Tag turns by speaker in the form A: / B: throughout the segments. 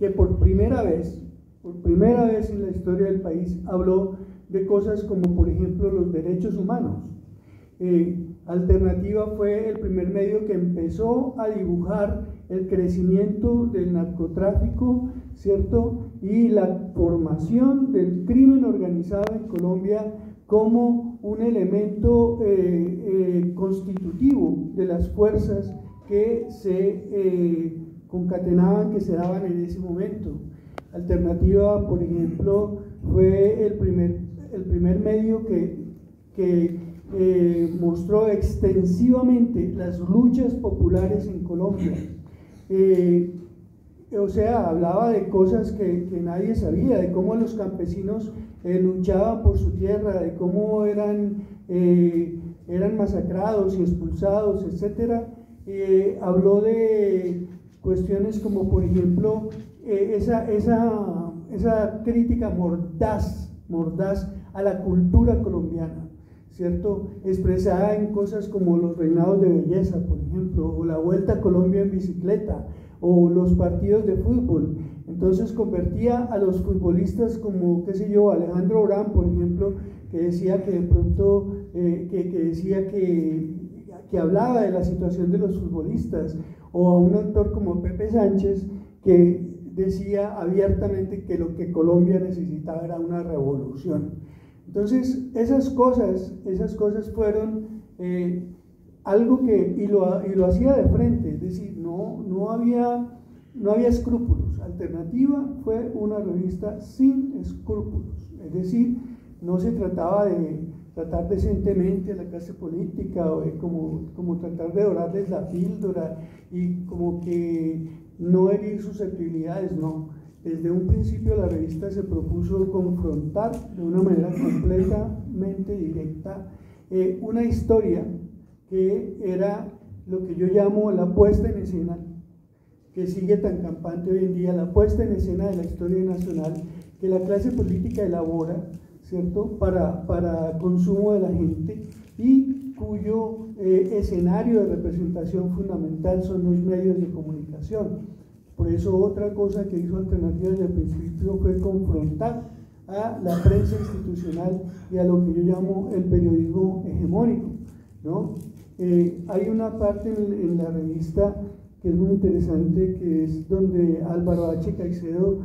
A: que por primera vez en la historia del país habló de cosas como, por ejemplo, los derechos humanos. Alternativa fue el primer medio que empezó a dibujar el crecimiento del narcotráfico, ¿cierto? Y la formación del crimen organizado en Colombia como un elemento constitutivo de las fuerzas que se concatenaban, que se daban en ese momento. Alternativa, por ejemplo, fue el primer medio que mostró extensivamente las luchas populares en Colombia. O sea, hablaba de cosas que nadie sabía, de cómo los campesinos luchaban por su tierra, de cómo eran masacrados y expulsados, etc. Habló de cuestiones como, por ejemplo, esa crítica mordaz a la cultura colombiana, ¿cierto? Expresada en cosas como los reinados de belleza, por ejemplo, o la Vuelta a Colombia en bicicleta, o los partidos de fútbol. Entonces convertía a los futbolistas como, qué sé yo, Alejandro Orán, por ejemplo, que decía que de pronto, que decía que hablaba de la situación de los futbolistas, o a un actor como Pepe Sánchez, que decía abiertamente que lo que Colombia necesitaba era una revolución. Entonces, esas cosas fueron algo que, y lo hacía de frente, es decir, no había escrúpulos. Alternativa fue una revista sin escrúpulos, es decir, no se trataba de tratar decentemente a la clase política, o como tratar de dorarles la píldora y como que no herir susceptibilidades, no. Desde un principio la revista se propuso confrontar de una manera completamente directa una historia que era lo que yo llamo la puesta en escena, que sigue tan campante hoy en día, la puesta en escena de la historia nacional que la clase política elabora, ¿cierto?, para consumo de la gente, y cuyo escenario de representación fundamental son los medios de comunicación. Por eso otra cosa que hizo Alternativa desde el principio fue confrontar a la prensa institucional y a lo que yo llamo el periodismo hegemónico, ¿no? Hay una parte en la revista que es muy interesante, que es donde Álvaro H. Caicedo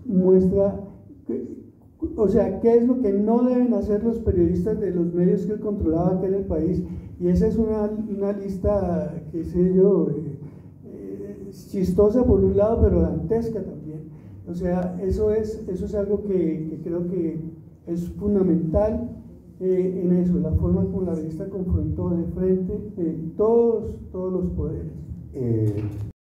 A: muestra o sea, qué es lo que no deben hacer los periodistas de los medios que él controlaba aquí en el país, y esa es una lista, qué sé yo, chistosa por un lado, pero dantesca también. O sea, eso es algo que creo que es fundamental en eso, la forma como la revista confrontó de frente todos los poderes.